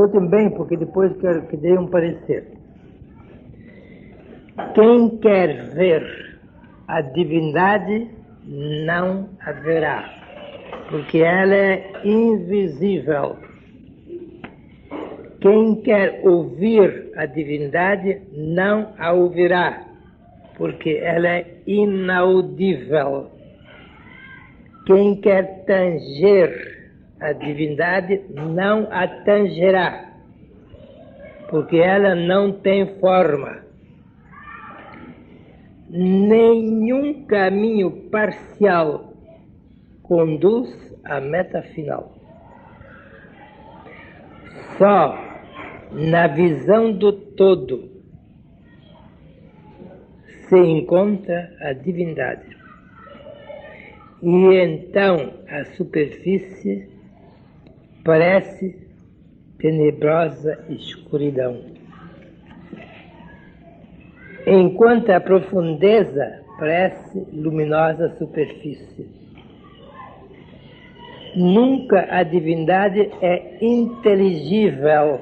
Escutem bem, porque depois quero que dê um parecer. Quem quer ver a divindade não a verá, porque ela é invisível. Quem quer ouvir a divindade não a ouvirá, porque ela é inaudível. Quem quer tanger a divindade não a tangerá, porque ela não tem forma. Nenhum caminho parcial conduz à meta final. Só na visão do todo se encontra a divindade. E então a superfície parece tenebrosa escuridão, enquanto a profundeza parece luminosa superfície. Nunca a divindade é inteligível.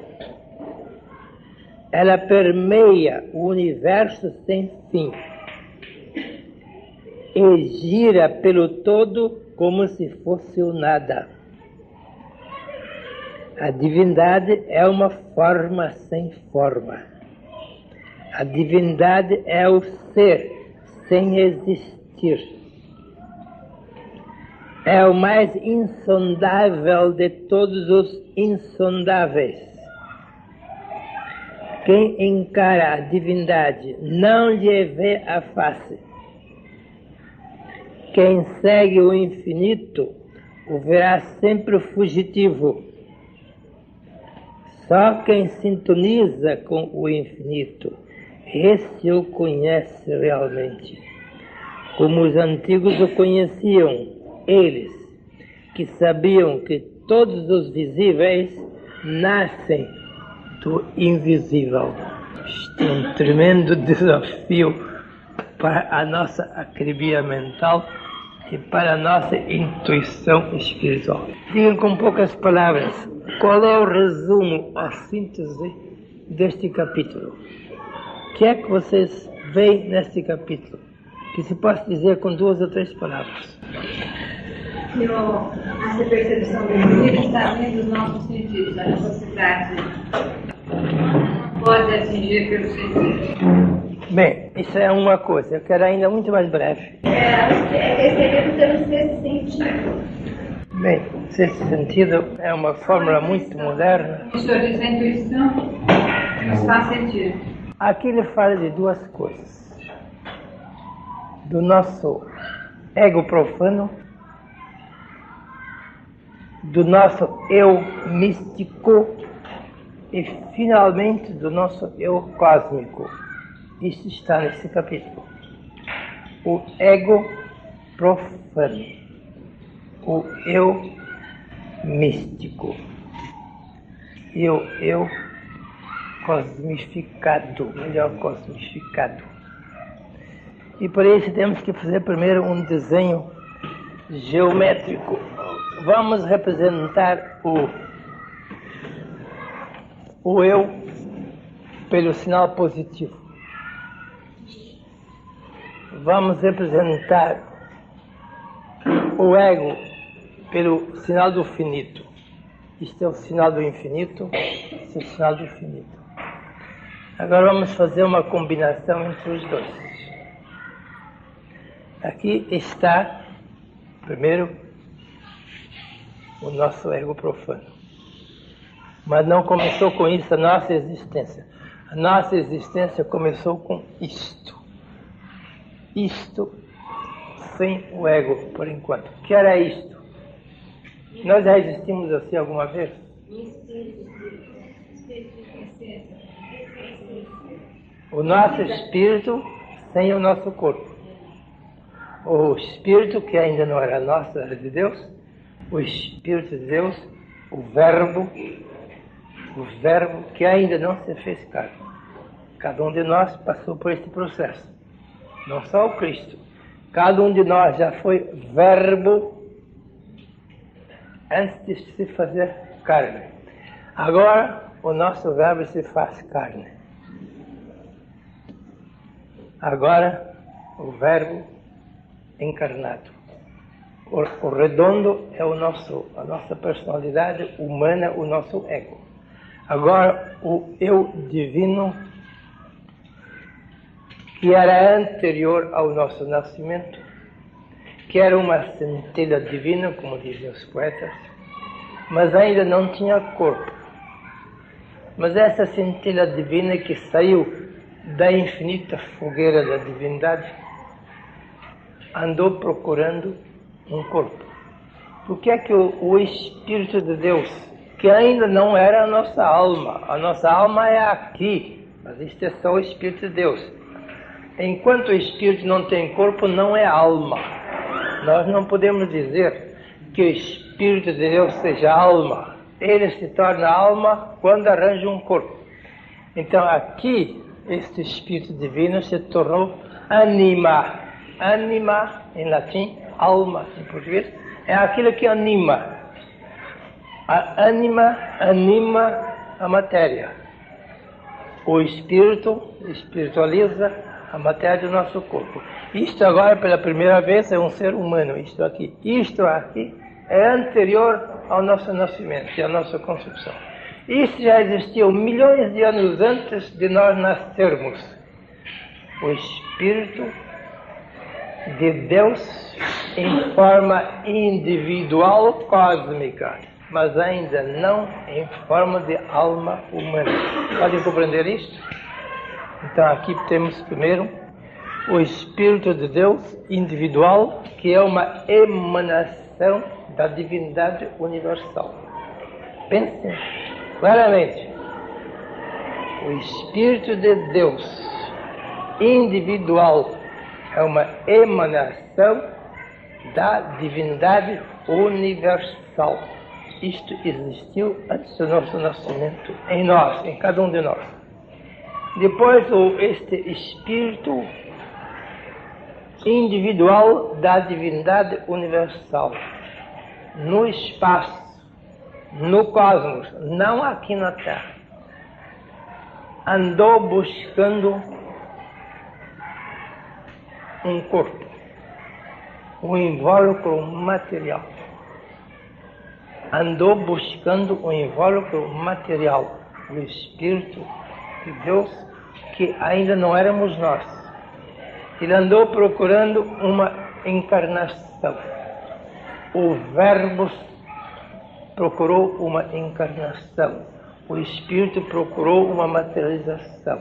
Ela permeia o universo sem fim e gira pelo todo como se fosse o nada. A divindade é uma forma sem forma. A divindade é o ser sem existir. É o mais insondável de todos os insondáveis. Quem encara a divindade não lhe vê a face. Quem segue o infinito o verá sempre fugitivo. Só quem sintoniza com o infinito, esse o conhece realmente, como os antigos o conheciam, eles que sabiam que todos os visíveis nascem do invisível. Isto é um tremendo desafio para a nossa acribia mental e para a nossa intuição espiritual. Digam com poucas palavras, qual é o resumo, a síntese deste capítulo? O que é que vocês veem neste capítulo? Que se possa dizer com 2 ou 3 palavras. Essa percepção do invisível está além dos nossos sentidos. A necessidade pode atingir pelos sentidos. Bem, isso é uma coisa. Eu quero ainda muito mais breve. Seria pelo sexto sentido. Bem, sexto sentido é uma fórmula muito moderna. O senhor diz a intuição nos faz sentido. Aqui ele fala de 2 coisas. Do nosso ego profano, do nosso eu místico e, finalmente, do nosso eu cósmico. Isso está nesse capítulo. O ego profano, o eu místico e o eu cosmificado, melhor cosmificado. E por isso temos que fazer primeiro um desenho geométrico. Vamos representar o eu pelo sinal positivo. Vamos representar o ego pelo sinal do finito. Isto é o sinal do infinito, este é o sinal do finito. Agora vamos fazer uma combinação entre os dois. Aqui está, primeiro, o nosso ego profano. Mas não começou com isso a nossa existência. A nossa existência começou com isto. Isto sem o ego, por enquanto. O que era isto? Nós já existimos assim alguma vez? O nosso espírito sem o nosso corpo. O espírito que ainda não era nosso, era de Deus. O Espírito de Deus, o Verbo que ainda não se fez carne. Cada um de nós passou por este processo. Não só o Cristo. Cada um de nós já foi Verbo antes de se fazer carne. Agora, o nosso verbo se faz carne. Agora, o verbo encarnado. O redondo é a nossa personalidade humana, o nosso ego. Agora, o eu divino, que era anterior ao nosso nascimento, que era uma centelha divina, como dizem os poetas, mas ainda não tinha corpo. Mas essa centelha divina que saiu da infinita fogueira da divindade andou procurando um corpo. Por que é que o Espírito de Deus, que ainda não era a nossa alma é aqui, mas isto é só o Espírito de Deus. Enquanto o Espírito não tem corpo, não é alma. Nós não podemos dizer que o Espírito de Deus seja alma. Ele se torna alma quando arranja um corpo. Então aqui, este Espírito divino se tornou anima. Anima, em latim, alma, em português, é aquilo que anima. A anima anima a matéria. O Espírito espiritualiza a matéria do nosso corpo. Isto agora, pela primeira vez, é um ser humano, isto aqui. Isto aqui é anterior ao nosso nascimento e à nossa concepção. Isso já existiu milhões de anos antes de nós nascermos. O Espírito de Deus em forma individual cósmica, mas ainda não em forma de alma humana. Podem compreender isto? Então aqui temos primeiro o Espírito de Deus individual, que é uma emanação da divindade universal. Pensem claramente. O Espírito de Deus individual é uma emanação da divindade universal. Isto existiu antes do nosso nascimento, em nós, em cada um de nós. Depois, este Espírito individual da divindade universal, no espaço, no cosmos, não aqui na Terra, andou buscando um corpo, um invólucro material. Andou buscando um invólucro material, o Espírito de Deus, que ainda não éramos nós. Ele andou procurando uma encarnação. O Verbo procurou uma encarnação. O Espírito procurou uma materialização.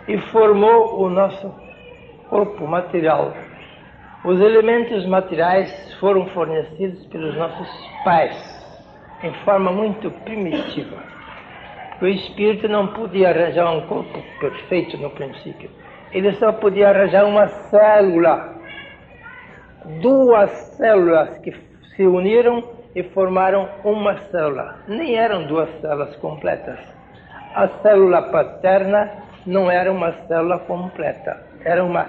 E formou o nosso corpo material. Os elementos materiais foram fornecidos pelos nossos pais, em forma muito primitiva. O Espírito não podia arranjar um corpo perfeito no princípio. Ele só podia arranjar uma célula. Duas células que se uniram e formaram uma célula. Nem eram duas células completas. A célula paterna não era uma célula completa. Era uma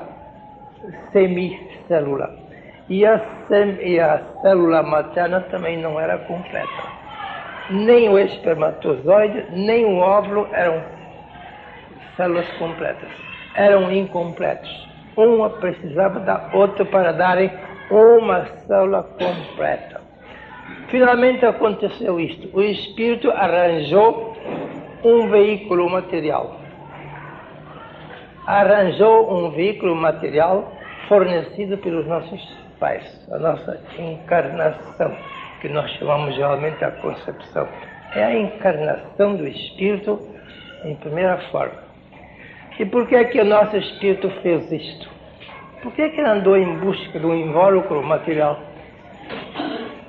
semicélula. E a célula materna também não era completa. Nem o espermatozoide, nem o óvulo eram células completas. Eram incompletos. Uma precisava da outra para darem uma célula completa. Finalmente aconteceu isto. O Espírito arranjou um veículo material. Arranjou um veículo material fornecido pelos nossos pais. A nossa encarnação, que nós chamamos geralmente a concepção. É a encarnação do Espírito em primeira forma. E por que é que o nosso Espírito fez isto? Por que é que ele andou em busca de um invólucro material?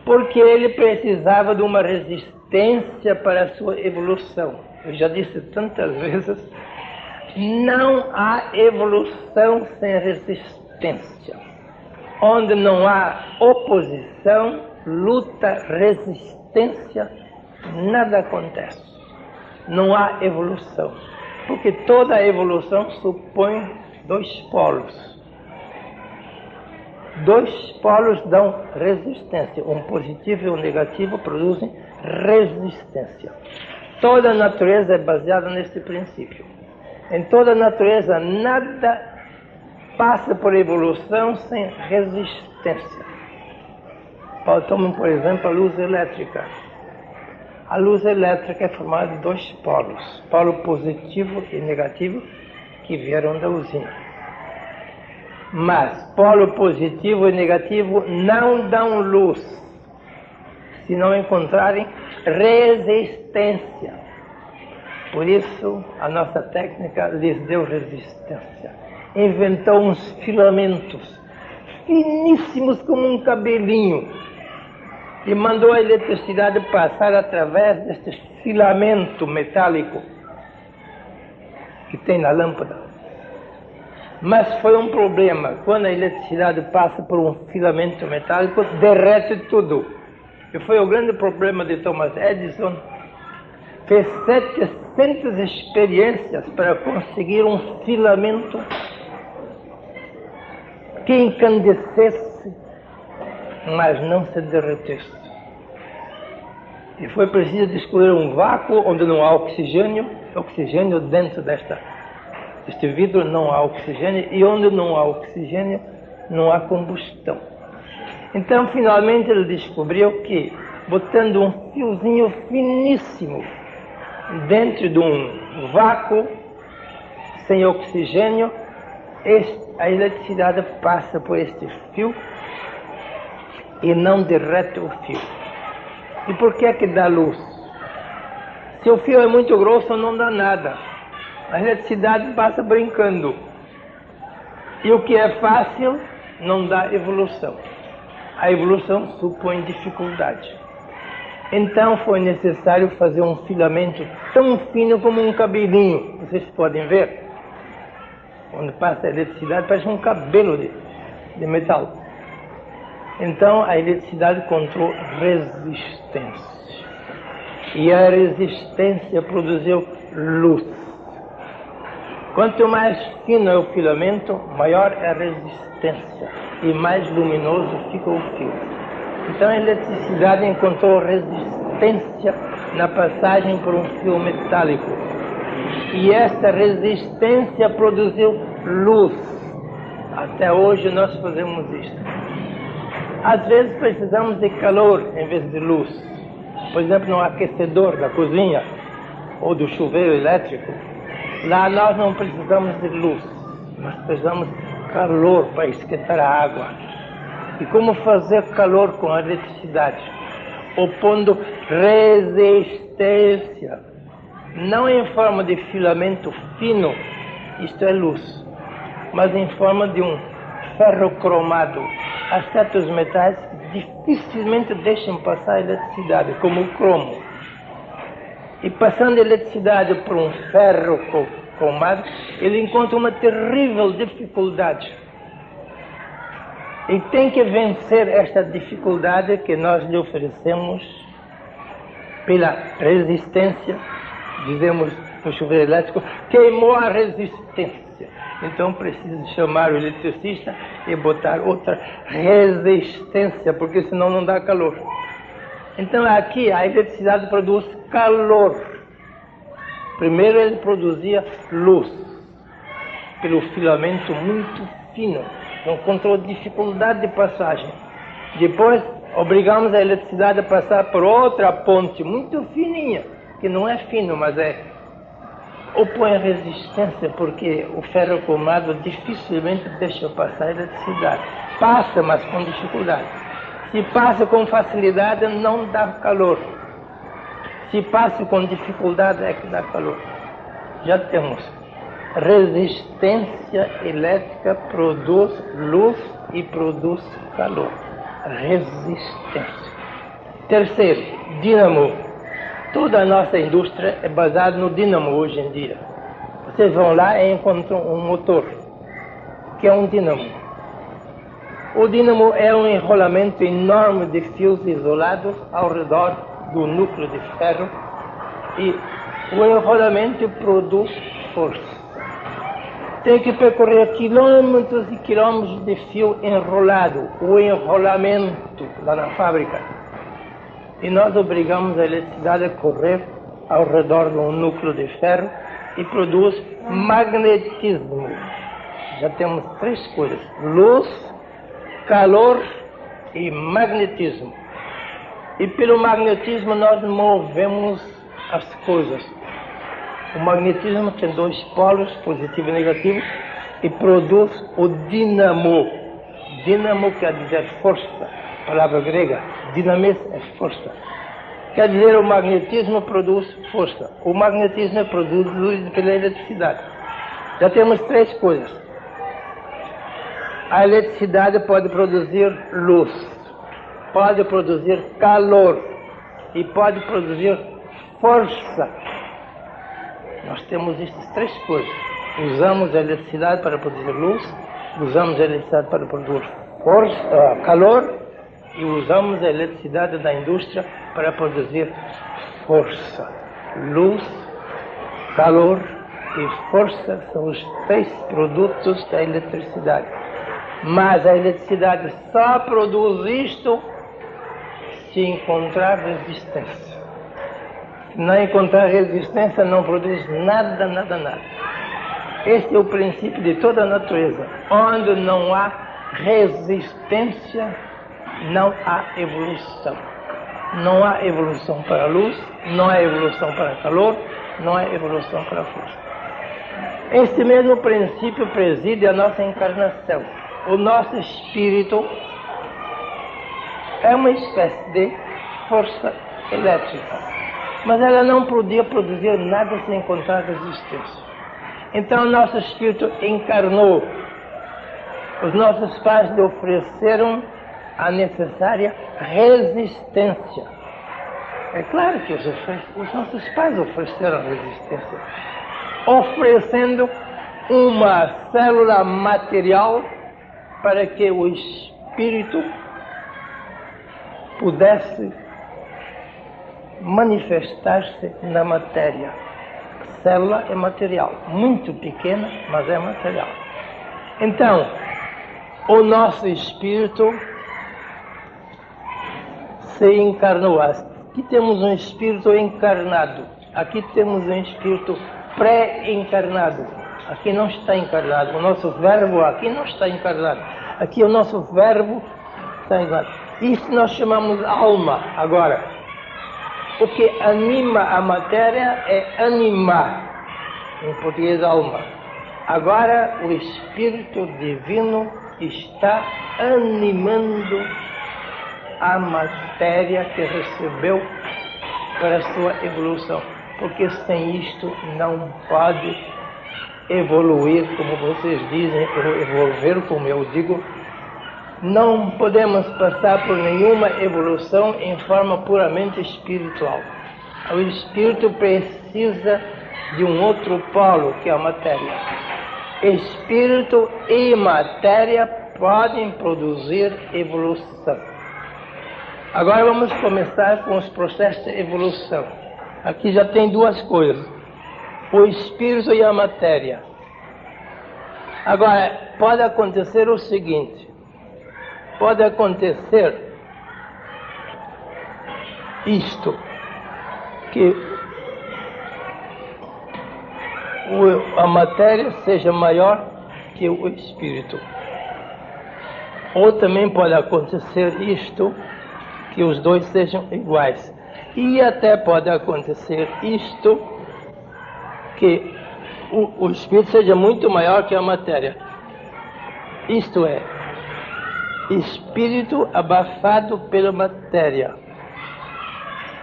Porque ele precisava de uma resistência para a sua evolução. Eu já disse tantas vezes, não há evolução sem resistência. Onde não há oposição, luta, resistência, nada acontece. Não há evolução. Porque toda evolução supõe dois polos. Dois polos dão resistência. Um positivo e um negativo produzem resistência. Toda a natureza é baseada nesse princípio. Em toda a natureza, nada passa por evolução sem resistência. Tomem, por exemplo, a luz elétrica. A luz elétrica é formada de dois polos, polo positivo e negativo, que vieram da usina. Mas polo positivo e negativo não dão luz se não encontrarem resistência. Por isso, a nossa técnica lhes deu resistência. Inventou uns filamentos finíssimos como um cabelinho e mandou a eletricidade passar através deste filamento metálico que tem na lâmpada. Mas foi um problema. Quando a eletricidade passa por um filamento metálico, derrete tudo. E foi o grande problema de Thomas Edison. Fez 700 experiências para conseguir um filamento que incandescesse, mas não se derretesse. E foi preciso descobrir um vácuo onde não há oxigênio dentro deste vidro não há oxigênio, e onde não há oxigênio não há combustão. Então, finalmente, ele descobriu que, botando um fiozinho finíssimo dentro de um vácuo sem oxigênio, a eletricidade passa por este fio e não derrete o fio. E por que é que dá luz? Se o fio é muito grosso, não dá nada. A eletricidade passa brincando. E o que é fácil não dá evolução. A evolução supõe dificuldade. Então foi necessário fazer um filamento tão fino como um cabelinho. Vocês podem ver. Onde passa a eletricidade parece um cabelo de metal. Então a eletricidade encontrou resistência. E a resistência produziu luz. Quanto mais fino é o filamento, maior é a resistência e mais luminoso fica o fio. Então a eletricidade encontrou resistência na passagem por um fio metálico. E esta resistência produziu luz. Até hoje nós fazemos isso. Às vezes precisamos de calor em vez de luz. Por exemplo, no aquecedor da cozinha ou do chuveiro elétrico. Lá nós não precisamos de luz, mas precisamos de calor para esquentar a água. E como fazer calor com a eletricidade? Opondo resistência. Não em forma de filamento fino, isto é luz, mas em forma de um ferro cromado. Há certos metais que dificilmente deixam passar a eletricidade, como o cromo. E passando a eletricidade por um ferro cromado, ele encontra uma terrível dificuldade. E tem que vencer esta dificuldade que nós lhe oferecemos pela resistência. Dizemos no chuveiro elétrico, queimou a resistência. Então precisa chamar o eletricista e botar outra resistência, porque senão não dá calor. Então aqui a eletricidade produz calor. Primeiro ele produzia luz, pelo filamento muito fino, encontrou dificuldade de passagem. Depois obrigamos a eletricidade a passar por outra ponte muito fininha, que não é fino, mas opõe resistência, porque o ferro cromado dificilmente deixa passar a eletricidade. Passa, mas com dificuldade. Se passa com facilidade, não dá calor. Se passa com dificuldade, é que dá calor. Já temos. Resistência elétrica produz luz e produz calor. Resistência. Terceiro, dínamo. Toda a nossa indústria é baseada no dínamo hoje em dia. Vocês vão lá e encontram um motor, que é um dínamo. O dínamo é um enrolamento enorme de fios isolados ao redor do núcleo de ferro, e o enrolamento produz força. Tem que percorrer quilômetros e quilômetros de fio enrolado, o enrolamento lá na fábrica. E nós obrigamos a eletricidade a correr ao redor de um núcleo de ferro e produz magnetismo. Já temos três coisas: luz, calor e magnetismo. E pelo magnetismo nós movemos as coisas. O magnetismo tem dois polos, positivo e negativo, e produz o dínamo. Dínamo quer dizer força, palavra grega. Dinamis é força. Quer dizer, o magnetismo produz força. O magnetismo é produzido pela eletricidade. Já temos três coisas. A eletricidade pode produzir luz, pode produzir calor e pode produzir força. Nós temos essas três coisas. Usamos a eletricidade para produzir luz, usamos a eletricidade para produzir força, calor, e usamos a eletricidade da indústria para produzir força. Luz, calor e força são os três produtos da eletricidade. Mas a eletricidade só produz isto se encontrar resistência. Se não encontrar resistência, não produz nada, nada, nada. Este é o princípio de toda a natureza. Onde não há resistência, não há evolução. Não há evolução para a luz, não há evolução para o calor, não há evolução para a força. Este mesmo princípio preside a nossa encarnação. O nosso espírito é uma espécie de força elétrica, mas ela não podia produzir nada sem encontrar resistência. Então o nosso espírito encarnou. Os nossos pais lhe ofereceram a necessária resistência. É claro que os nossos pais ofereceram resistência, oferecendo uma célula material para que o espírito pudesse manifestar-se na matéria. A célula é material, muito pequena, mas é material. Então, o nosso espírito se encarnou. Aqui temos um espírito encarnado, aqui temos um espírito pré-encarnado. Aqui não está encarnado. O nosso verbo aqui não está encarnado. Aqui o nosso verbo está encarnado. Isso nós chamamos alma. Agora, o que anima a matéria é animar. Em português, alma. Agora, o Espírito Divino está animando a matéria que recebeu para a sua evolução. Porque sem isto não pode evoluir, como vocês dizem, evolver, como eu digo. Não podemos passar por nenhuma evolução em forma puramente espiritual. O espírito precisa de um outro polo, que é a matéria. Espírito e matéria podem produzir evolução. Agora vamos começar com os processos de evolução. Aqui já tem duas coisas: o espírito e a matéria. Agora, pode acontecer o seguinte: pode acontecer isto, que a matéria seja maior que o espírito. Ou também pode acontecer isto, que os dois sejam iguais. E até pode acontecer isto, que o espírito seja muito maior que a matéria. Isto é, espírito abafado pela matéria.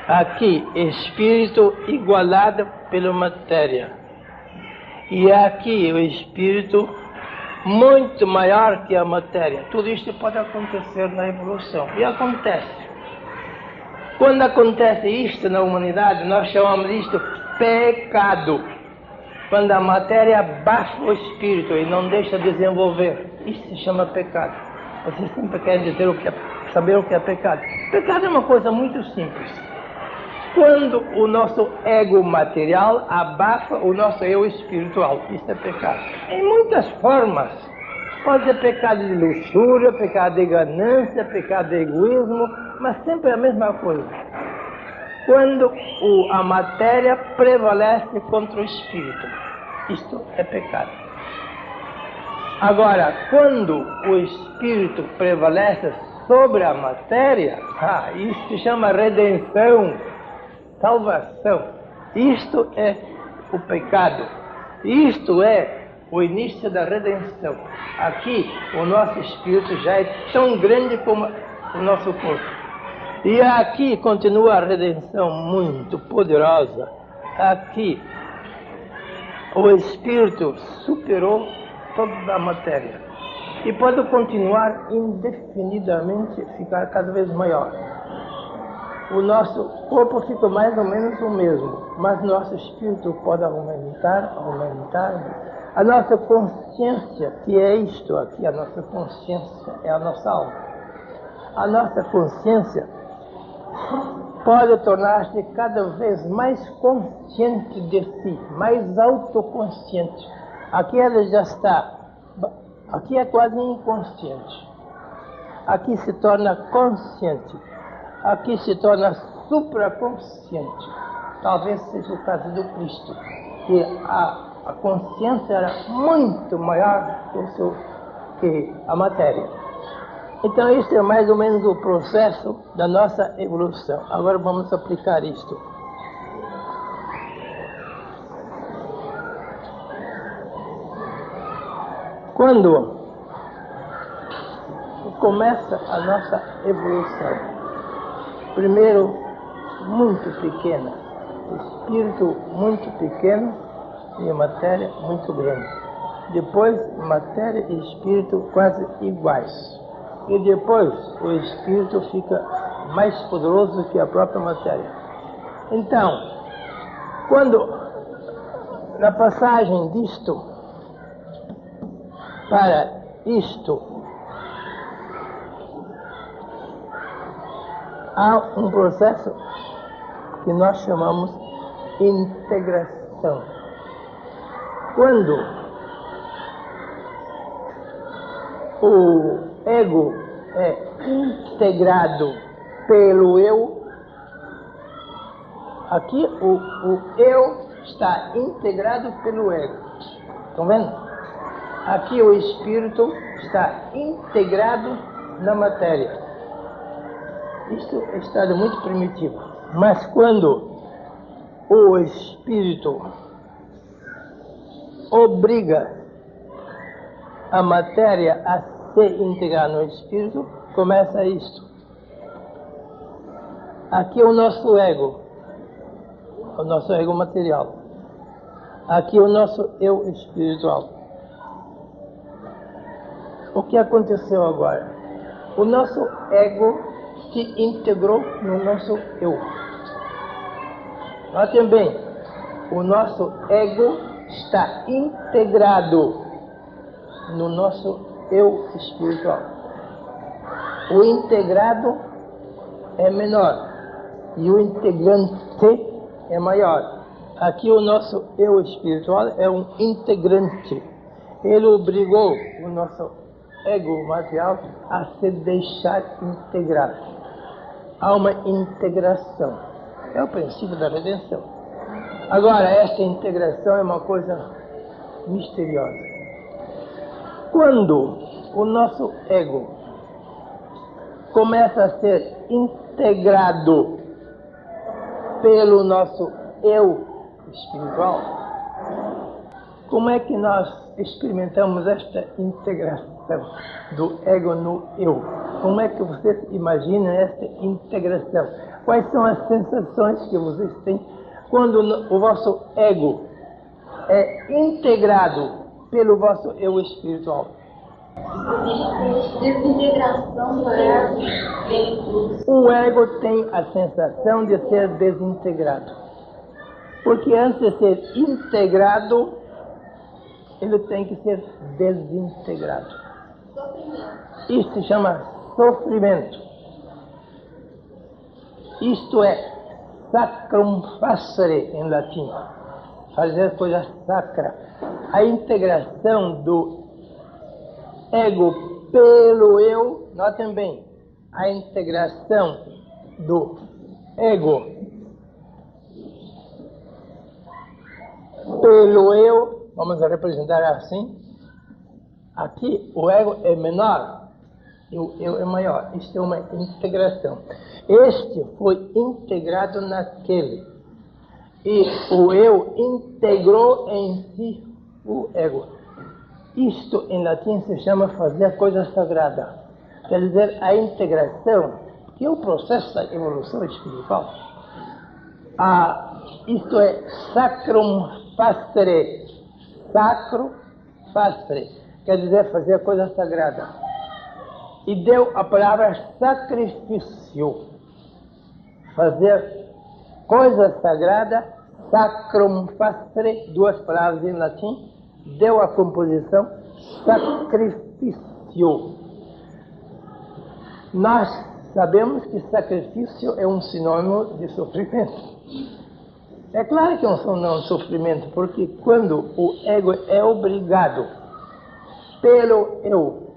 Aqui, espírito igualado pela matéria. E aqui, o espírito muito maior que a matéria. Tudo isto pode acontecer na evolução. E acontece. Quando acontece isto na humanidade, nós chamamos isto pecado. Quando a matéria abafa o espírito e não deixa desenvolver, isso se chama pecado. Vocês sempre querem dizer saber o que é pecado. Pecado é uma coisa muito simples. Quando o nosso ego material abafa o nosso eu espiritual, isso é pecado. Em muitas formas. Pode ser pecado de luxúria, pecado de ganância, pecado de egoísmo, mas sempre é a mesma coisa. quando a matéria prevalece contra o espírito. Isto é pecado. Agora, quando o espírito prevalece sobre a matéria, isso se chama redenção, salvação. Isto é o pecado. Isto é o início da redenção. Aqui, o nosso espírito já é tão grande como o nosso corpo. E aqui continua a redenção muito poderosa. Aqui, o espírito superou toda a matéria. E pode continuar indefinidamente, ficar cada vez maior. O nosso corpo fica mais ou menos o mesmo, mas nosso espírito pode aumentar. A nossa consciência, que é isto aqui, a nossa consciência é a nossa alma. A nossa consciência pode tornar-se cada vez mais consciente de si, mais autoconsciente. Aqui ela já está, aqui é quase inconsciente. Aqui se torna consciente. Aqui se torna supraconsciente. Talvez seja o caso do Cristo, que a consciência era muito maior que a matéria. Então, isso é mais ou menos o processo da nossa evolução. Agora vamos aplicar isto. Quando começa a nossa evolução, primeiro, muito pequena, espírito muito pequeno e matéria muito grande. Depois, matéria e espírito quase iguais. E depois, o espírito fica mais poderoso que a própria matéria. Então, quando, na passagem disto para isto, há um processo que nós chamamos integração. Quando o ego é integrado pelo eu, aqui o eu está integrado pelo ego. Estão vendo? Aqui o espírito está integrado na matéria. Isso é estado muito primitivo. Mas quando o espírito obriga a matéria a se integrar no espírito, começa isto. Aqui é o nosso ego material. Aqui é o nosso eu espiritual. O que aconteceu agora? O nosso ego se integrou no nosso eu. Notem bem, o nosso ego está integrado no nosso eu espiritual. O integrado é menor e o integrante é maior. Aqui o nosso eu espiritual é um integrante. Ele obrigou o nosso ego material a se deixar integrar. Há uma integração. É o princípio da redenção. Agora, essa integração é uma coisa misteriosa. Quando o nosso ego começa a ser integrado pelo nosso eu espiritual, como é que nós experimentamos esta integração do ego no eu? Como é que vocês imaginam esta integração? Quais são as sensações que vocês têm quando o vosso ego é integrado pelo vosso eu espiritual? Desintegração do ego. O ego tem a sensação de ser desintegrado. Porque antes de ser integrado, ele tem que ser desintegrado. Isso se chama sofrimento. Isto é sacrum facere em latim. Fazer coisa sacra. A integração do ego pelo eu, notem bem, a integração do ego pelo eu, vamos representar assim, aqui o ego é menor e o eu é maior. Isto é uma integração. Este foi integrado naquele. E o eu integrou em si o ego. Isto em latim se chama fazer coisa sagrada. Quer dizer, a integração, que é o processo da evolução espiritual. Isto é sacrum facere. Sacro facere. Quer dizer, fazer coisa sagrada. E deu a palavra sacrifício. Fazer coisa sagrada, sacrum facere, duas palavras em latim, deu a composição sacrifício. Nós sabemos que sacrifício é um sinônimo de sofrimento. É claro que é um sinônimo de sofrimento, porque quando o ego é obrigado pelo eu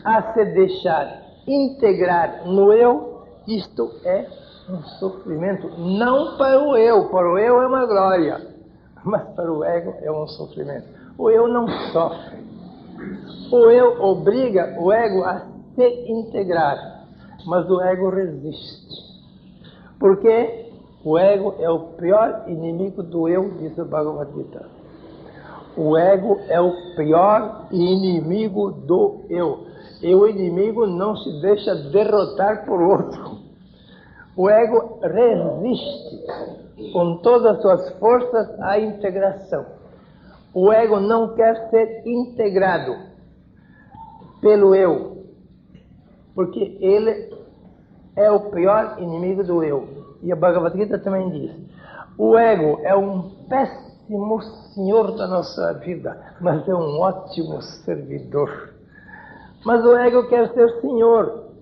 a se deixar integrar no eu, isto é um sofrimento. Não para o eu é uma glória, mas para o ego é um sofrimento. O eu não sofre. O eu obriga o ego a se integrar, mas o ego resiste. Porque o ego é o pior inimigo do eu, diz o Bhagavad Gita. O ego é o pior inimigo do eu. E o inimigo não se deixa derrotar por outro. O ego resiste com todas as suas forças à integração. O ego não quer ser integrado pelo eu, porque ele é o pior inimigo do eu. E a Bhagavad Gita também diz: o ego é um péssimo senhor da nossa vida, mas é um ótimo servidor. Mas o ego quer ser senhor.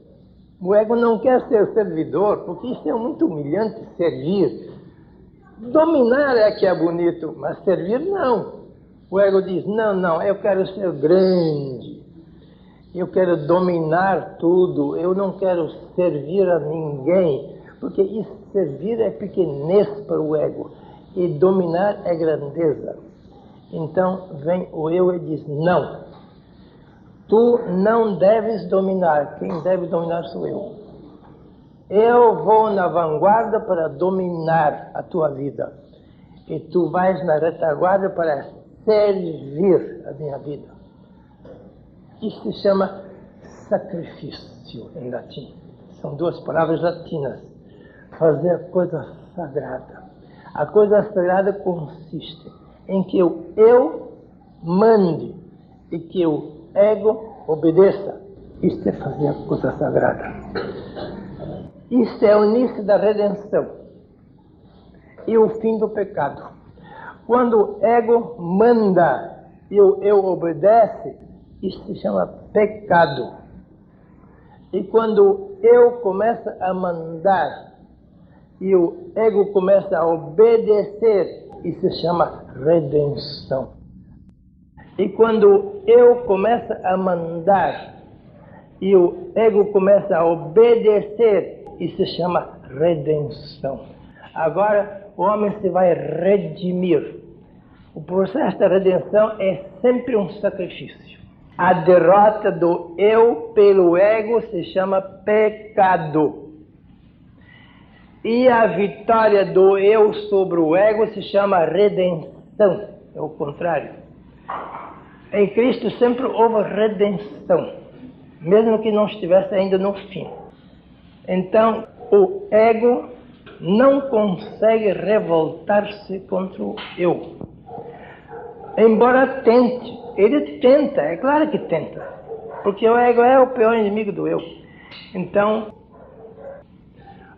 O ego não quer ser servidor, porque isso é muito humilhante, servir. Dominar é que é bonito, mas servir não. O ego diz, não, eu quero ser grande. Eu quero dominar tudo. Eu não quero servir a ninguém, porque isso, servir é pequenez para o ego. E dominar é grandeza. Então vem o eu e diz, não. Tu não deves dominar. Quem deve dominar sou eu. Eu vou na vanguarda para dominar a tua vida. E tu vais na retaguarda para servir a minha vida. Isso se chama sacrifício em latim. São duas palavras latinas. Fazer coisa sagrada. A coisa sagrada consiste em que eu mande e que o ego obedeça. Isto é fazer a coisa sagrada. Isto é o início da redenção e o fim do pecado. Quando o ego manda e o eu obedece, isso se chama pecado. E quando eu começa a mandar e o ego começa a obedecer, isso se chama redenção. E quando eu começa a mandar e o ego começa a obedecer, isso se chama redenção. Agora o homem se vai redimir. O processo da redenção é sempre um sacrifício. A derrota do eu pelo ego se chama pecado. E a vitória do eu sobre o ego se chama redenção. É o contrário. Em Cristo sempre houve redenção, mesmo que não estivesse ainda no fim. Então, o ego não consegue revoltar-se contra o eu. Embora tente, ele tenta, é claro que tenta, porque o ego é o pior inimigo do eu. Então,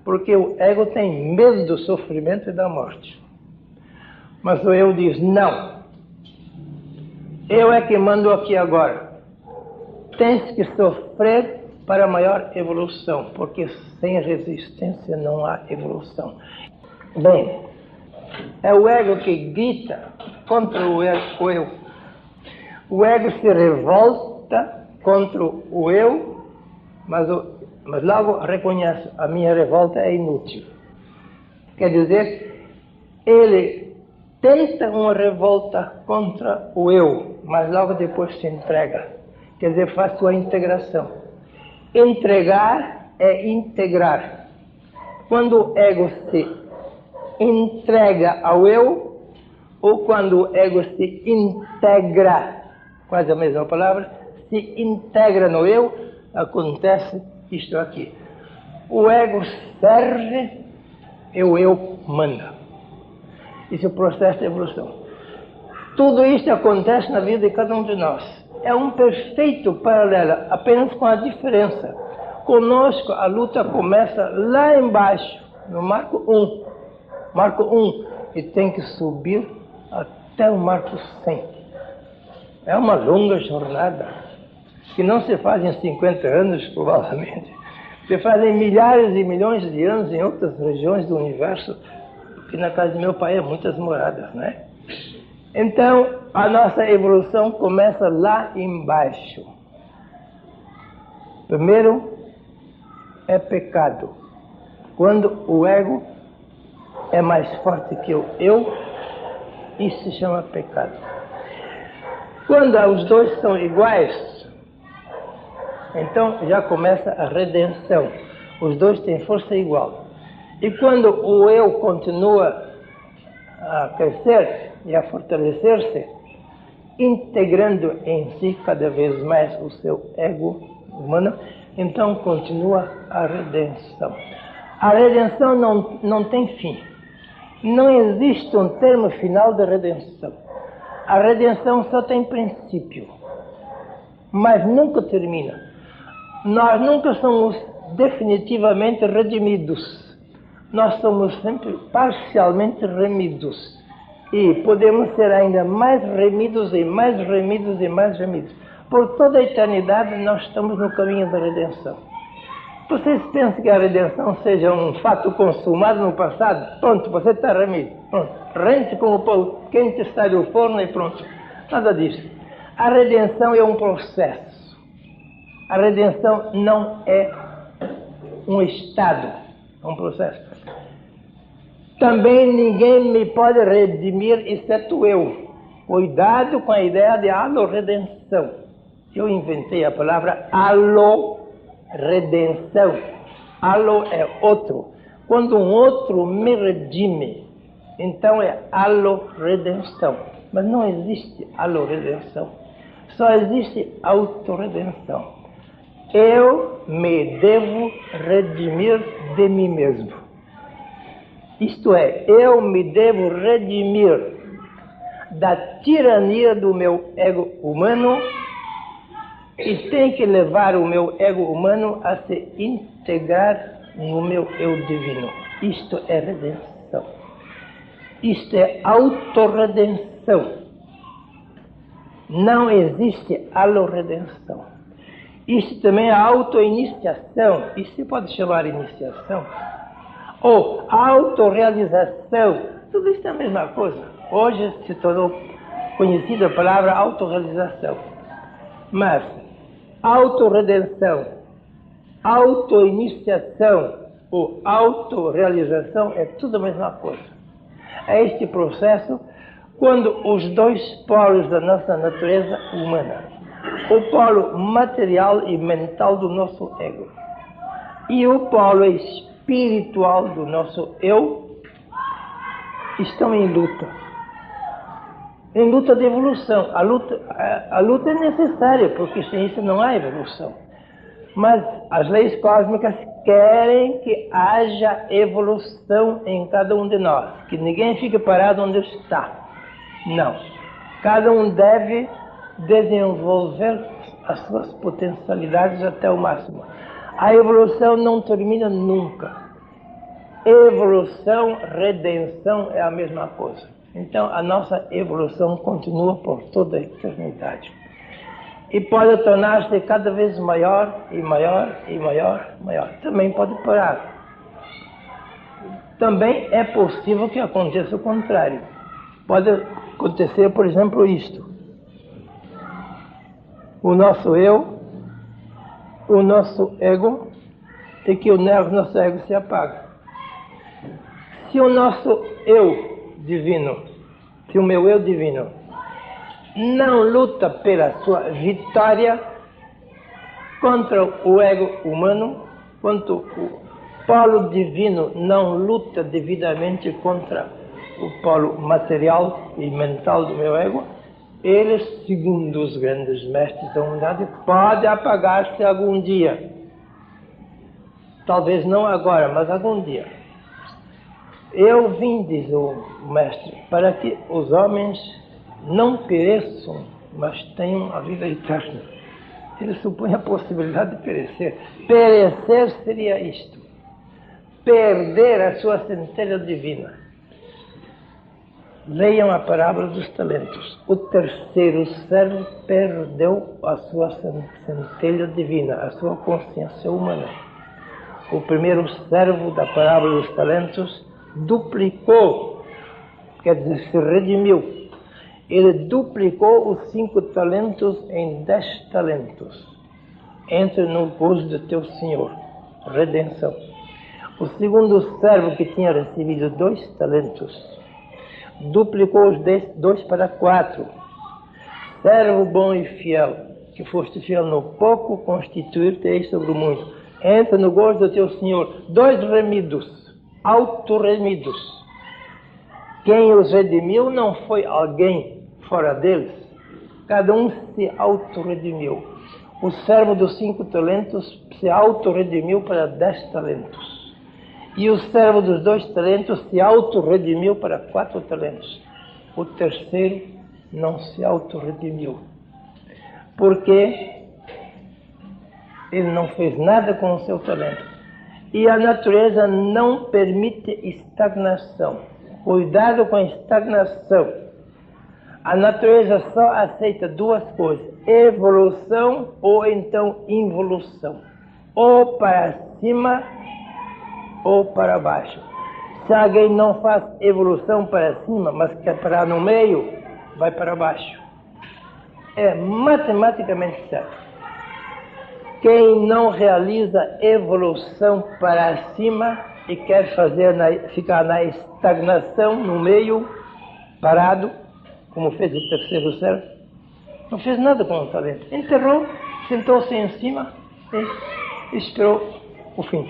porque o ego tem medo do sofrimento e da morte. Mas o eu diz, não. Eu é que mando aqui agora. Tens que sofrer para maior evolução, porque sem resistência não há evolução. Bem, é o ego que grita contra o eu. O ego se revolta contra o eu, mas logo reconhece, a minha revolta é inútil. Quer dizer, ele tenta uma revolta contra o eu, mas logo depois se entrega. Quer dizer, faz sua integração. Entregar é integrar. Quando o ego se entrega ao eu, ou quando o ego se integra, quase a mesma palavra, se integra no eu, acontece isto aqui. O ego serve e o eu manda. Isso é o processo de evolução. Tudo isso acontece na vida de cada um de nós. É um perfeito paralelo, apenas com a diferença. Conosco a luta começa lá embaixo, no marco 1. Marco 1, e tem que subir até o marco 100. É uma longa jornada, que não se faz em 50 anos, provavelmente. Se faz em milhares e milhões de anos em outras regiões do universo, porque na casa do meu pai há muitas moradas, né? Então, a nossa evolução começa lá embaixo. Primeiro, é pecado. Quando o ego é mais forte que o eu, isso se chama pecado. Quando os dois são iguais, então já começa a redenção. Os dois têm força igual. E quando o eu continua a crescer e a fortalecer-se, integrando em si cada vez mais o seu ego humano, então continua a redenção. A redenção não tem fim. Não existe um termo final de redenção. A redenção só tem princípio, mas nunca termina. Nós nunca somos definitivamente redimidos. Nós somos sempre parcialmente remidos. E podemos ser ainda mais remidos e mais remidos e mais remidos. Por toda a eternidade nós estamos no caminho da redenção. Vocês pensam que a redenção seja um fato consumado no passado? Pronto, você está remido. Pronto, rente com o pão quente, sai do forno e pronto. Nada disso. A redenção é um processo. A redenção não é um estado, é um processo. Também ninguém me pode redimir, exceto eu. Cuidado com a ideia de alo-redenção. Eu inventei a palavra alo-redenção. Alo é outro. Quando um outro me redime, então é alo-redenção. Mas não existe alo-redenção. Só existe autorredenção. Eu me devo redimir de mim mesmo. Isto é, eu me devo redimir da tirania do meu ego humano e tenho que levar o meu ego humano a se integrar no meu eu divino. Isto é redenção. Isto é autorredenção. Não existe alo-redenção. Isto também é auto-iniciação. Isso se pode chamar iniciação. Ou autorrealização. Tudo isso é a mesma coisa. Hoje se tornou conhecida a palavra autorrealização. Mas autorredenção, autoiniciação ou autorrealização é tudo a mesma coisa. É este processo quando os dois polos da nossa natureza humana, o polo material e mental do nosso ego e o polo espiritual do nosso eu, estão em luta. Em luta de evolução. A luta é necessária, porque sem isso não há evolução. Mas as leis cósmicas querem que haja evolução em cada um de nós. Que ninguém fique parado onde está. Não. Cada um deve desenvolver as suas potencialidades até o máximo. A evolução não termina nunca. Evolução, redenção é a mesma coisa. Então a nossa evolução continua por toda a eternidade. E pode tornar-se cada vez maior e maior e maior, maior. Também pode parar. Também é possível que aconteça o contrário. Pode acontecer, por exemplo, isto. O nosso eu, o nosso ego, e que o nosso ego se apaga. Se o nosso eu divino se o meu eu divino não luta pela sua vitória contra o ego humano, quanto o polo divino não luta devidamente contra o polo material e mental do meu ego, eles, segundo os grandes mestres da humanidade, pode apagar-se algum dia. Talvez não agora, mas algum dia. Eu vim, diz o mestre, para que os homens não pereçam, mas tenham a vida eterna. Ele supõe a possibilidade de perecer. Perecer seria isto: perder a sua centelha divina. Leiam a parábola dos talentos. O terceiro servo perdeu a sua centelha divina, a sua consciência humana. O primeiro servo da parábola dos talentos duplicou, quer dizer, se redimiu. Ele duplicou os 5 talentos em 10 talentos. Entre no gozo do teu Senhor. Redenção. O segundo servo, que tinha recebido 2 talentos, duplicou os 2 para 4. Servo bom e fiel, que foste fiel no pouco, constituir-te-ei sobre o muito. Entra no gozo do teu Senhor. 2 remidos, autorremidos. Quem os redimiu não foi alguém fora deles. Cada um se autorredimiu. O servo dos 5 talentos se autorredimiu para 10 talentos. E o servo dos 2 talentos se autorredimiu para 4 talentos. O terceiro não se autorredimiu. Porque ele não fez nada com o seu talento. E a natureza não permite estagnação. Cuidado com a estagnação. A natureza só aceita 2 coisas: evolução ou então involução. Ou para cima ou para baixo. Se alguém não faz evolução para cima, mas quer parar no meio, vai para baixo. É matematicamente certo. Quem não realiza evolução para cima e quer ficar na estagnação, no meio, parado, como fez o terceiro servo, não fez nada com o talento. Enterrou, sentou-se em cima e esperou o fim.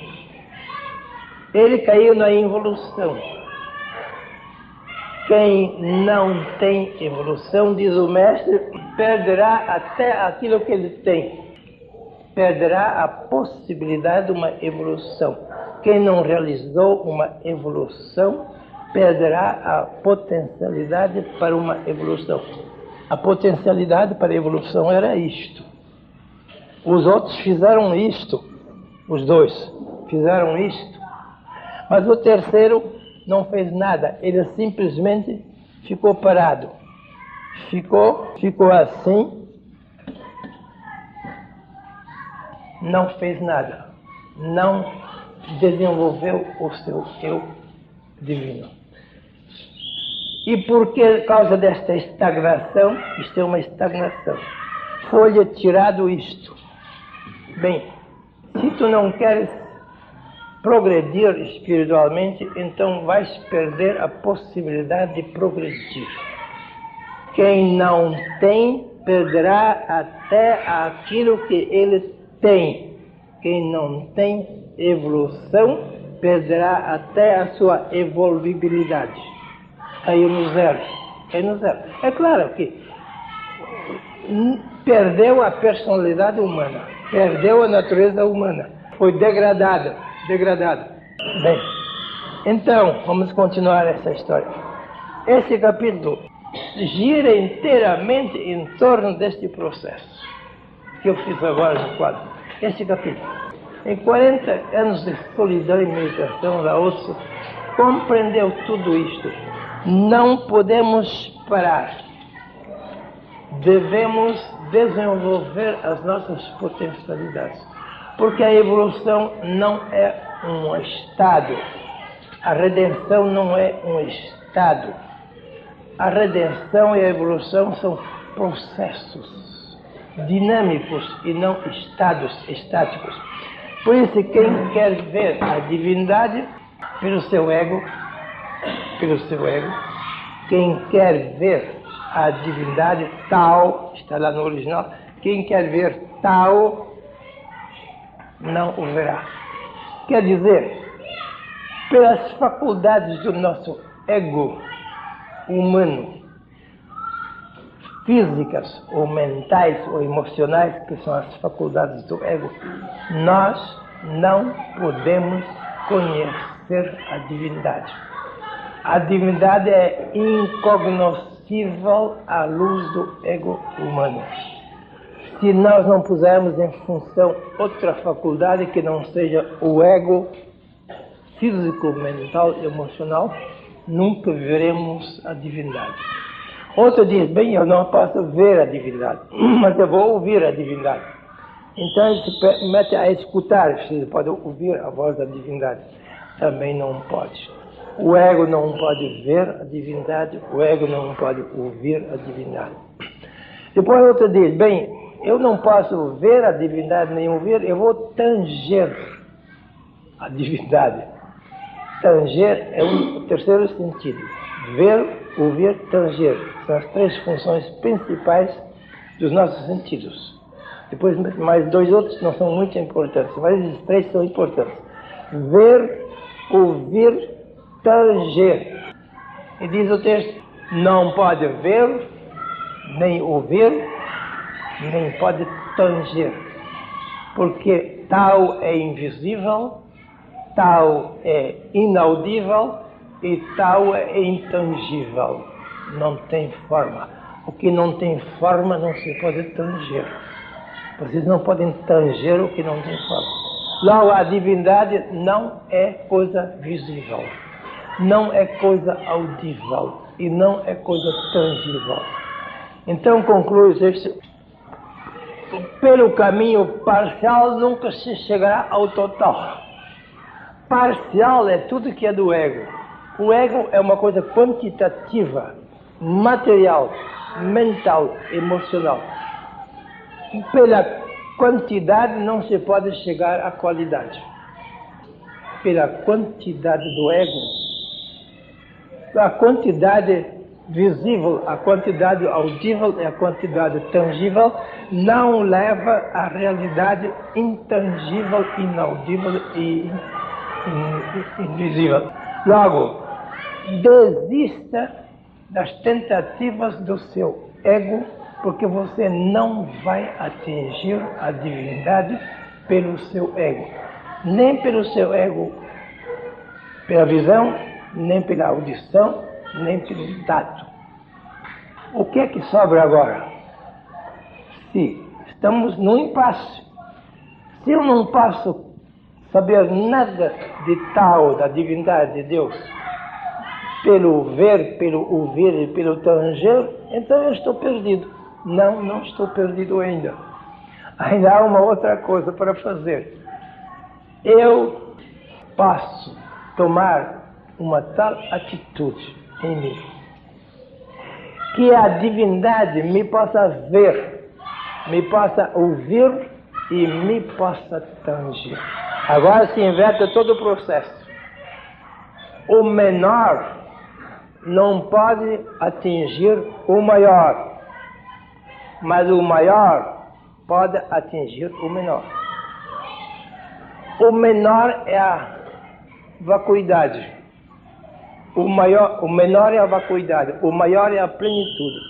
Ele caiu na involução. Quem não tem evolução, diz o mestre, perderá até aquilo que ele tem. Perderá a possibilidade de uma evolução. Quem não realizou uma evolução, perderá a potencialidade para uma evolução. A potencialidade para a evolução era isto. Os outros fizeram isto. Os 2 fizeram isto. Mas o terceiro não fez nada. Ele simplesmente ficou parado. Ficou assim. Não fez nada. Não desenvolveu o seu eu divino. E por causa desta estagnação, isto é uma estagnação, foi-lhe tirado isto. Bem, se tu não queres progredir espiritualmente, então vais perder a possibilidade de progredir. Quem não tem, perderá até aquilo que ele tem. Quem não tem evolução, perderá até a sua evoluibilidade. Caiu no zero. É claro que perdeu a personalidade humana, perdeu a natureza humana, foi degradado. Bem, então, vamos continuar essa história. Esse capítulo gira inteiramente em torno deste processo que eu fiz agora no quadro. Esse capítulo. Em 40 anos de solidão e meditação, Lao Tzu compreendeu tudo isto. Não podemos parar. Devemos desenvolver as nossas potencialidades. Porque a evolução não é um estado. A redenção não é um estado. A redenção e a evolução são processos dinâmicos e não estados estáticos. Por isso, quem quer ver a divindade pelo seu ego, Quem quer ver a divindade tal, está lá no original, quem quer ver tal, não o verá. Quer dizer, pelas faculdades do nosso ego humano, físicas ou mentais ou emocionais, que são as faculdades do ego, nós não podemos conhecer a divindade. A divindade é incognoscível à luz do ego humano. Se nós não pusermos em função outra faculdade que não seja o ego físico, mental e emocional, nunca veremos a divindade. Outro diz, bem, eu não posso ver a divindade, mas eu vou ouvir a divindade. Então ele se mete a escutar, você pode ouvir a voz da divindade. Também não pode. O ego não pode ver a divindade, o ego não pode ouvir a divindade. Depois outro diz, bem, eu não posso ver a divindade nem ouvir, eu vou tanger a divindade. Tanger é o terceiro sentido. Ver, ouvir, tanger. São as três funções principais dos nossos sentidos. Depois mais dois outros que não são muito importantes, mas esses três são importantes. Ver, ouvir, tanger. E diz o texto, não pode ver, nem ouvir, nem pode tanger. Porque tal é invisível, tal é inaudível e tal é intangível. Não tem forma. O que não tem forma não se pode tanger. Vocês não podem tanger o que não tem forma. Logo, a divindade não é coisa visível, não é coisa audível e não é coisa tangível. Então conclui isto. Pelo caminho parcial nunca se chegará ao total. Parcial é tudo que é do ego. O ego é uma coisa quantitativa, material, mental, emocional. Pela quantidade não se pode chegar à qualidade. Pela quantidade do ego, a quantidade visível, a quantidade audível e a quantidade tangível não leva à realidade intangível, inaudível e invisível. Logo, desista das tentativas do seu ego, porque você não vai atingir a divindade pelo seu ego. Nem pelo seu ego, pela visão, nem pela audição, nem pelo tato. O que é que sobra agora? Se estamos num impasse, se eu não posso saber nada de tal, da divindade de Deus, pelo ver, pelo ouvir e pelo tanger, então eu estou perdido. Não, não estou perdido ainda. Ainda há uma outra coisa para fazer. Eu posso tomar uma tal atitude em mim, que a divindade me possa ver, me possa ouvir e me possa tanger. Agora se inverte todo o processo. O menor não pode atingir o maior, mas o maior pode atingir o menor. O menor é a vacuidade, o menor é a vacuidade, o maior é a plenitude.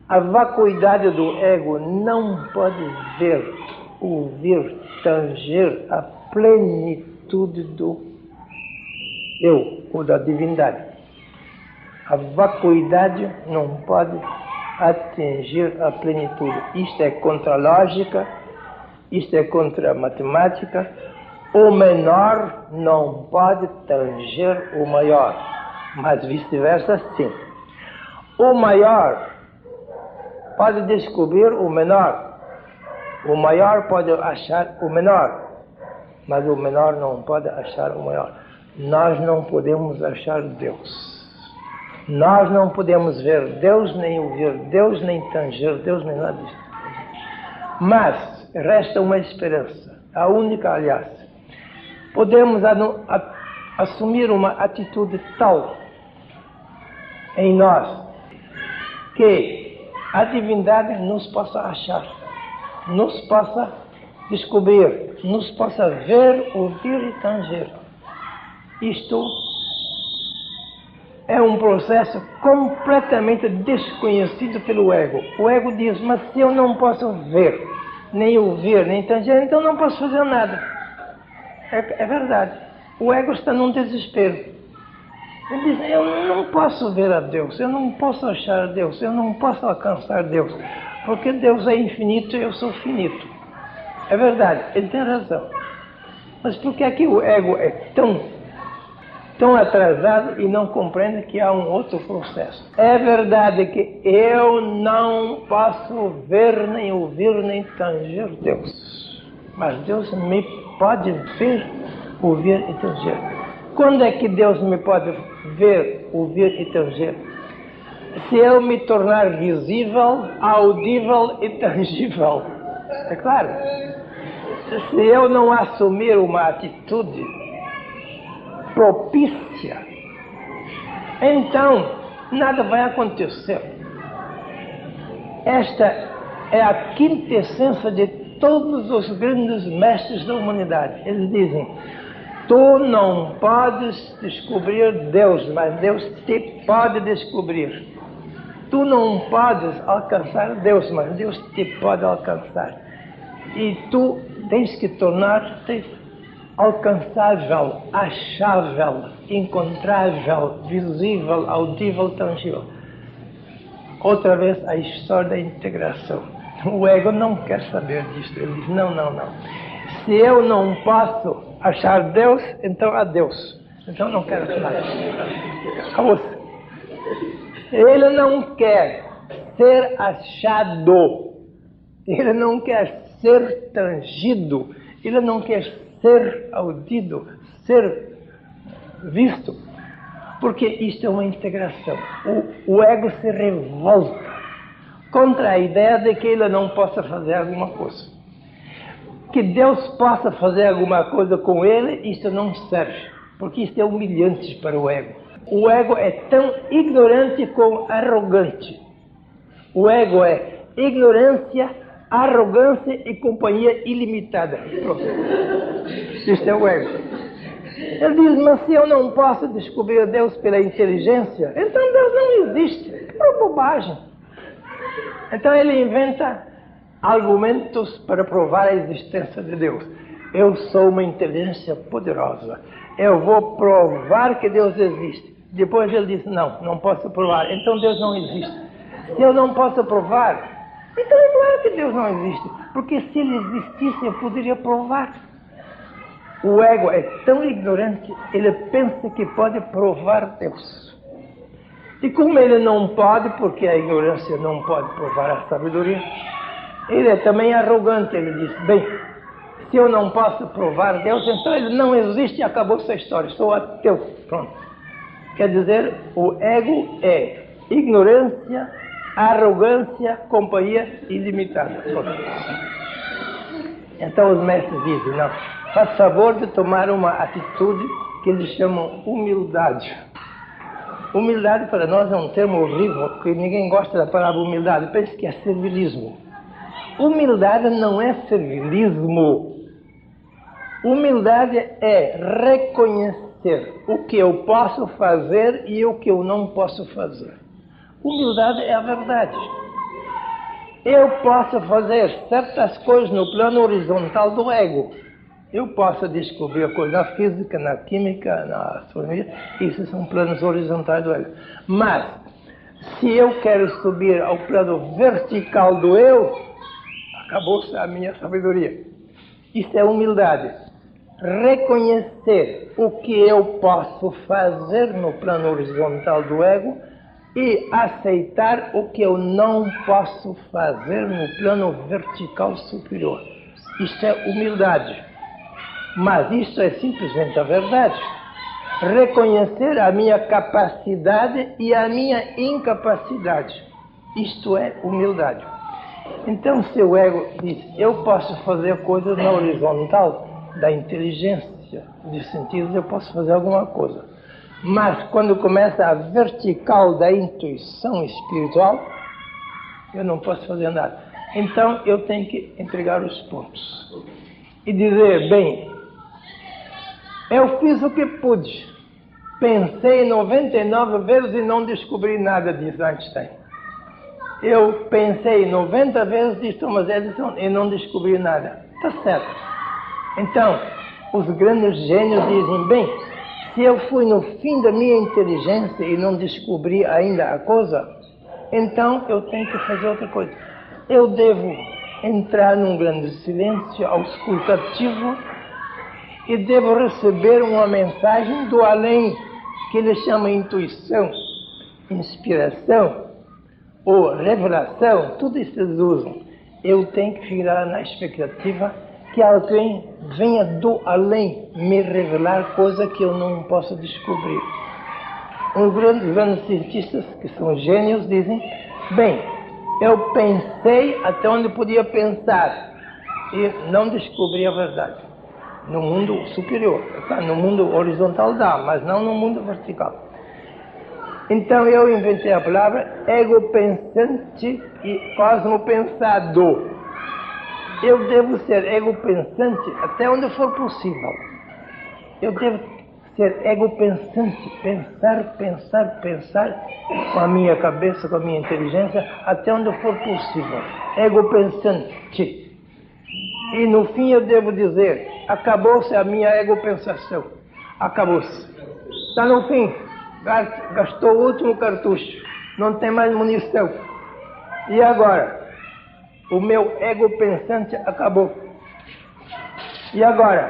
A vacuidade do ego não pode ver, ouvir, tanger a plenitude do eu, ou da divindade. A vacuidade não pode atingir a plenitude. Isto é contra a lógica, isto é contra a matemática. O menor não pode tanger o maior, mas vice-versa sim. O maior pode descobrir o menor, o maior pode achar o menor, mas o menor não pode achar o maior. Nós não podemos achar Deus. Nós não podemos ver Deus, nem ouvir Deus, nem tanger Deus, nem nada disso. Mas resta uma esperança, a única, aliás. Podemos assumir uma atitude tal em nós que a divindade nos possa achar, nos possa descobrir, nos possa ver, ouvir e tanger. Isto é um processo completamente desconhecido pelo ego. O ego diz, mas se eu não posso ver, nem ouvir, nem tanger, então não posso fazer nada. É verdade. O ego está num desespero. Ele diz, eu não posso ver a Deus, eu não posso achar a Deus, eu não posso alcançar Deus, porque Deus é infinito e eu sou finito. É verdade, ele tem razão. Mas por que é que o ego é tão atrasado e não compreende que há um outro processo? É verdade que eu não posso ver, nem ouvir, nem tanger Deus. Mas Deus me pode ver, ouvir e tanger. Quando é que Deus me pode ver, ouvir e tanger? Se eu me tornar visível, audível e tangível. É claro. Se eu não assumir uma atitude propícia, então nada vai acontecer. Esta é a quintessência de todos os grandes mestres da humanidade. Eles dizem, tu não podes descobrir Deus, mas Deus te pode descobrir. Tu não podes alcançar Deus, mas Deus te pode alcançar. E tu tens que tornar-te alcançável, achável, encontrável, visível, audível, tangível. Outra vez a história da integração. O ego não quer saber disso. Ele diz, não. Se eu não posso achar Deus, então há Deus. Então não quero nada. Acabou-se. Ele não quer ser achado. Ele não quer ser tangido. Ele não quer ser audido, ser visto. Porque isto é uma integração. O ego se revolta contra a ideia de que ele não possa fazer alguma coisa. Que Deus possa fazer alguma coisa com ele, isso não serve. Porque isso é humilhante para o ego. O ego é tão ignorante como arrogante. O ego é ignorância, arrogância e companhia ilimitada. Pronto. Isto é o ego. Ele diz, mas se eu não posso descobrir Deus pela inteligência, então Deus não existe. É bobagem. Então ele inventa argumentos para provar a existência de Deus. Eu sou uma inteligência poderosa. Eu vou provar que Deus existe. Depois ele diz, não posso provar. Então Deus não existe. Se eu não posso provar, então é claro que Deus não existe. Porque se ele existisse, eu poderia provar. O ego é tão ignorante, ele pensa que pode provar Deus. E como ele não pode, porque a ignorância não pode provar a sabedoria, ele é também arrogante. Ele diz, bem, se eu não posso provar Deus, então ele não existe e acabou essa história. Sou ateu. Pronto. Quer dizer, o ego é ignorância, arrogância, companhia ilimitada. Pronto. Então os mestres dizem, não, faz favor de tomar uma atitude que eles chamam humildade. Humildade para nós é um termo horrível, porque ninguém gosta da palavra humildade. Pensa que é servilismo. Humildade não é servilismo. Humildade é reconhecer o que eu posso fazer e o que eu não posso fazer. Humildade é a verdade. Eu posso fazer certas coisas no plano horizontal do ego. Eu posso descobrir coisas na física, na química, na astronomia. Isso são planos horizontais do ego. Mas, se eu quero subir ao plano vertical do eu, acabou-se a minha sabedoria. Isso é humildade. Reconhecer o que eu posso fazer no plano horizontal do ego e aceitar o que eu não posso fazer no plano vertical superior. Isto é humildade. Mas isso é simplesmente a verdade. Reconhecer a minha capacidade e a minha incapacidade. Isto é humildade. Então, se o ego diz, eu posso fazer coisas na horizontal da inteligência, de sentidos, eu posso fazer alguma coisa. Mas quando começa a vertical da intuição espiritual, eu não posso fazer nada. Então eu tenho que entregar os pontos e dizer, bem, eu fiz o que pude. Pensei 99 vezes e não descobri nada, diz Einstein. Eu pensei 90 vezes, diz Thomas Edison, e não descobri nada. Está certo. Então, os grandes gênios dizem, bem, se eu fui no fim da minha inteligência e não descobri ainda a coisa, então eu tenho que fazer outra coisa. Eu devo entrar num grande silêncio auscultativo e devo receber uma mensagem do além, que ele chama intuição, inspiração ou revelação, tudo isso eles usam. Eu tenho que ficar na expectativa que alguém venha do além me revelar coisa que eu não posso descobrir. Os grandes cientistas, que são gênios, dizem, bem, eu pensei até onde podia pensar e não descobri a verdade. No mundo superior, no mundo horizontal dá, mas não no mundo vertical. Então eu inventei a palavra ego pensante e cosmo pensado. Eu devo ser ego pensante até onde for possível. Eu devo ser ego pensante, pensar com a minha cabeça, com a minha inteligência, até onde for possível. Ego pensante. E no fim eu devo dizer, acabou-se a minha ego-pensação. Acabou-se. Está no fim. Gastou o último cartucho. Não tem mais munição. E agora? O meu ego-pensante acabou. E agora?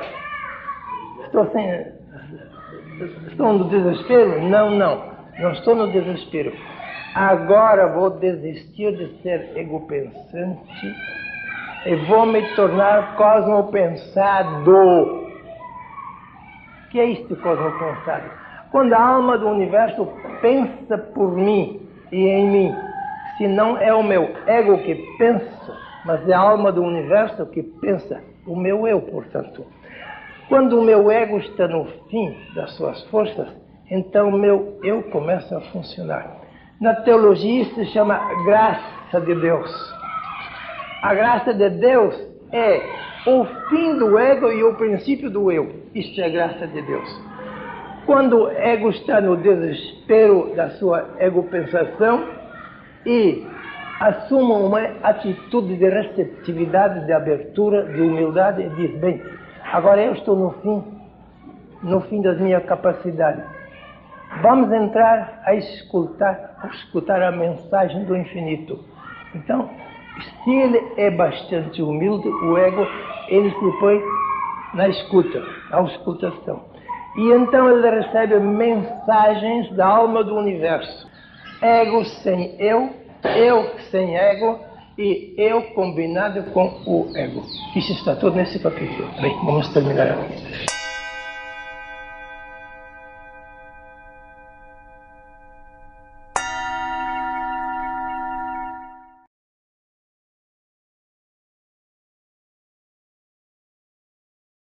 Estou no desespero? Não estou no desespero. Agora vou desistir de ser ego-pensante e vou me tornar cosmopensado. O que é isto, cosmopensado? Quando a alma do universo pensa por mim e em mim, se não é o meu ego que pensa, mas é a alma do universo que pensa, o meu eu, portanto. Quando o meu ego está no fim das suas forças, então o meu eu começa a funcionar. Na teologia isso se chama graça de Deus. A graça de Deus é o fim do ego e o princípio do eu. Isto é a graça de Deus. Quando o ego está no desespero da sua ego-pensação e assume uma atitude de receptividade, de abertura, de humildade e diz, bem, agora eu estou no fim das minhas capacidades. Vamos entrar a escutar a mensagem do infinito. Então, se ele é bastante humilde, o ego, ele se põe na escuta, na auscultação. E então ele recebe mensagens da alma do universo. Ego sem eu sem ego e eu combinado com o ego. Isso está tudo nesse capítulo. Bem, vamos terminar aqui.